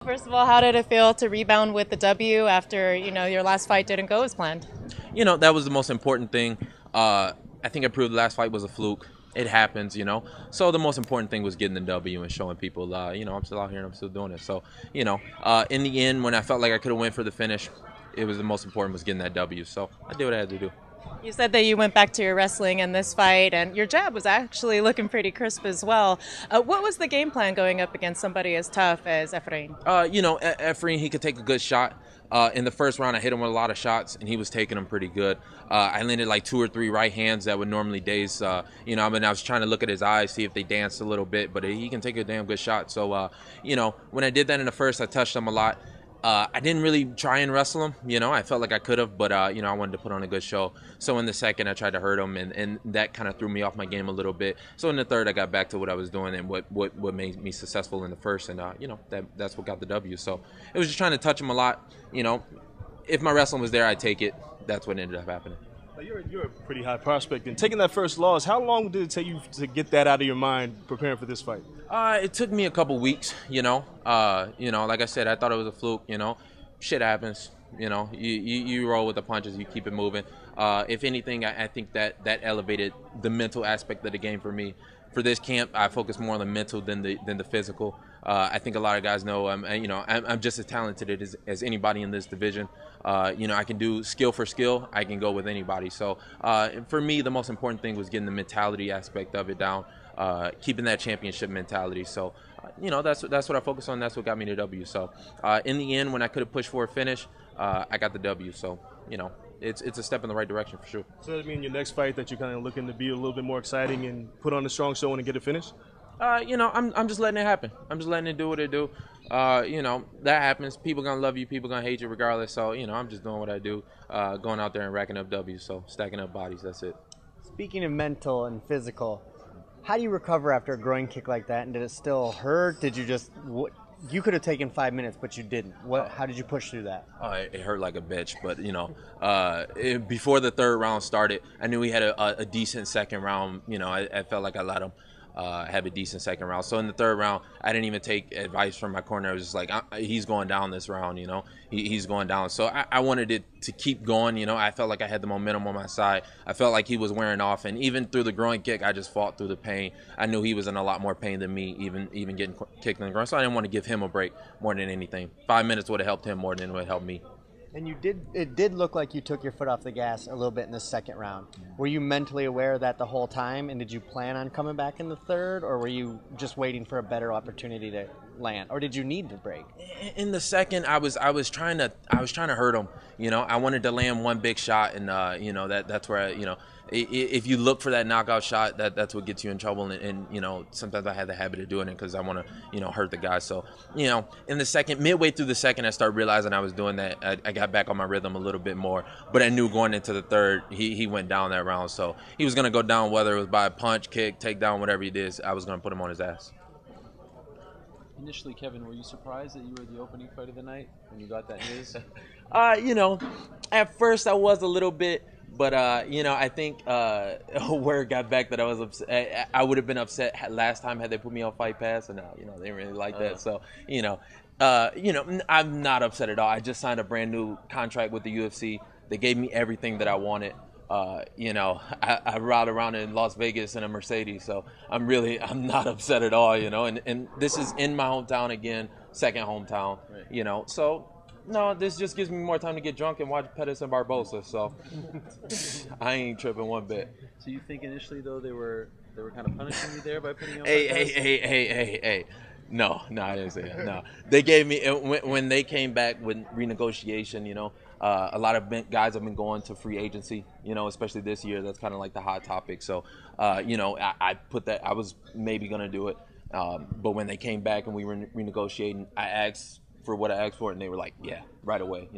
First of all, how did it feel to rebound with the W after, your last fight didn't go as planned? That was the most important thing. I think I proved the last fight was a fluke. It happens. So the most important thing was getting the W and showing people, I'm still out here and I'm still doing it. So, in the end, when I felt like I could have went for the finish, it was the most important was getting that W. So I did what I had to do. You said that you went back to your wrestling in this fight, and your jab was actually looking pretty crisp as well. What was the game plan going up against somebody as tough as Efrain? Efrain, he could take a good shot. In the first round, I hit him with a lot of shots, and he was taking them pretty good. I landed like 2 or 3 right hands that would normally daze. I was trying to look at his eyes, see if they danced a little bit, but he can take a damn good shot. So, when I did that in the first, I touched him a lot. I didn't really try and wrestle him, I felt like I could have, but, I wanted to put on a good show. So in the second, I tried to hurt him, and that kind of threw me off my game a little bit. So in the third, I got back to what I was doing and what made me successful in the first, and, that's what got the W. So it was just trying to touch him a lot. If my wrestling was there, I'd take it. That's what ended up happening. You're a pretty high prospect. And taking that first loss, how long did it take you to get that out of your mind preparing for this fight? It took me a couple weeks, like I said, I thought it was a fluke, shit happens, you roll with the punches, you keep it moving. If anything, I think that elevated the mental aspect of the game for me. For this camp, I focus more on the mental than the physical. I think a lot of guys know I'm just as talented as anybody in this division. I can do skill for skill. I can go with anybody. So for me, the most important thing was getting the mentality aspect of it down, keeping that championship mentality. So that's what I focus on. That's what got me the W. So in the end, when I could have pushed for a finish, I got the W. So it's a step in the right direction for sure. So does that mean your next fight that you're kind of looking to be a little bit more exciting and put on a strong show and get a finish? I'm just letting it happen. I'm just letting it do what it do. That happens. People gonna love you. People gonna hate you regardless. So, I'm just doing what I do, going out there and racking up W's. So stacking up bodies. That's it. Speaking of mental and physical, how do you recover after a groin kick like that? And did it still hurt? Did you just you could have taken 5 minutes, but you didn't. How did you push through that? It hurt like a bitch, but before the third round started, I knew he had a decent second round. I felt like I let him have a decent second round. So in the third round, I didn't even take advice from my corner. I was just like, he's going down this round. He's going down. So I wanted it to keep going. I felt like I had the momentum on my side. I felt like he was wearing off, and even through the groin kick, I just fought through the pain. I knew he was in a lot more pain than me, even getting kicked in the groin. So I didn't want to give him a break more than anything. 5 minutes would have helped him more than it would help me. And it did look like you took your foot off the gas a little bit in the second round. Were you mentally aware of that the whole time, and did you plan on coming back in the third, or were you just waiting for a better opportunity to land, or did you need to break? In the second, I was trying to hurt him. I wanted to land one big shot, and that's where if you look for that knockout shot, that's what gets you in trouble. And sometimes I have the habit of doing it because I want to hurt the guy. So in the second, midway through the second, I started realizing I was doing that. I got back on my rhythm a little bit more, but I knew going into the third, he went down that round. So he was gonna go down, whether it was by a punch, kick, takedown, whatever he did. I was gonna put him on his ass. Initially, Kevin, were you surprised that you were the opening fight of the night when you got that news? At first I was a little bit, but I think word got back that I was upset. I would have been upset last time had they put me on Fight Pass, and they didn't really like that. So I'm not upset at all. I just signed a brand new contract with the UFC. They gave me everything that I wanted. I ride around in Las Vegas in a Mercedes, so I'm not upset at all, and this is in my hometown again, second hometown, right. So no, this just gives me more time to get drunk and watch Pettis and Barbosa, so I ain't tripping one bit. So you think initially though they were kind of punishing you there by putting you on Hey. No, I didn't say that. No, they gave me when they came back with renegotiation. A lot of guys have been going to free agency. Especially this year. That's kind of like the hot topic. So, I put that. I was maybe gonna do it, but when they came back and we were renegotiating, I asked for what I asked for, and they were like, "Yeah, right away."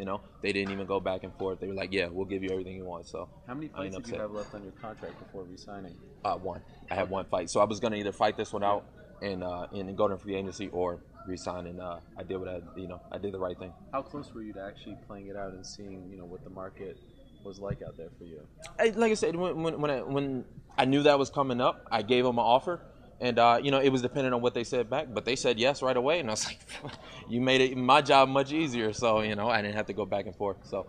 They didn't even go back and forth. They were like, "Yeah, we'll give you everything you want." So, how many fights did you have left on your contract before re-signing? One. I had one fight, so I was gonna either fight this one out and go to free agency or resign, and I did what I did the right thing. How close were you to actually playing it out and seeing what the market was like out there for you? Like I said, when I knew that was coming up, I gave them an offer, And it was dependent on what they said back, but they said yes right away, and I was like, you made it my job much easier. So I didn't have to go back and forth. So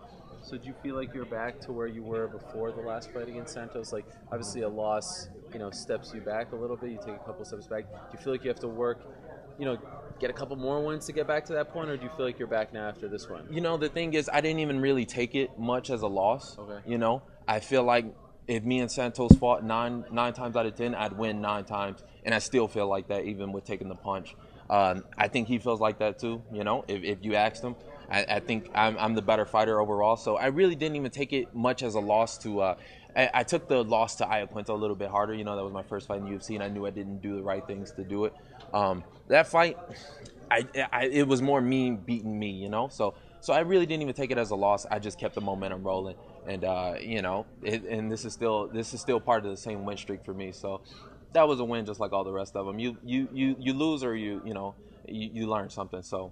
do you feel like you're back to where you were before the last fight against Santos? Like, obviously a loss, steps you back a little bit. You take a couple steps back. Do you feel like you have to work, get a couple more wins to get back to that point, or do you feel like you're back now after this one? The thing is, I didn't even really take it much as a loss. Okay. I feel like if me and Santos fought nine times out of 10, I'd win 9 times, and I still feel like that even with taking the punch. I think he feels like that too. If you asked him, I think I'm the better fighter overall. So I really didn't even take it much as a loss to. I took the loss to Iaquinta a little bit harder. That was my first fight in UFC, and I knew I didn't do the right things to do it. That fight, it was more me beating me. So I really didn't even take it as a loss. I just kept the momentum rolling, and and this is still part of the same win streak for me. So that was a win, just like all the rest of them. You lose, or you learn something. So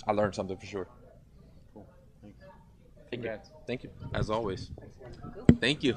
I learned something for sure. Cool. Thanks. Thank you. Congrats. Thank you. As always. Thank you.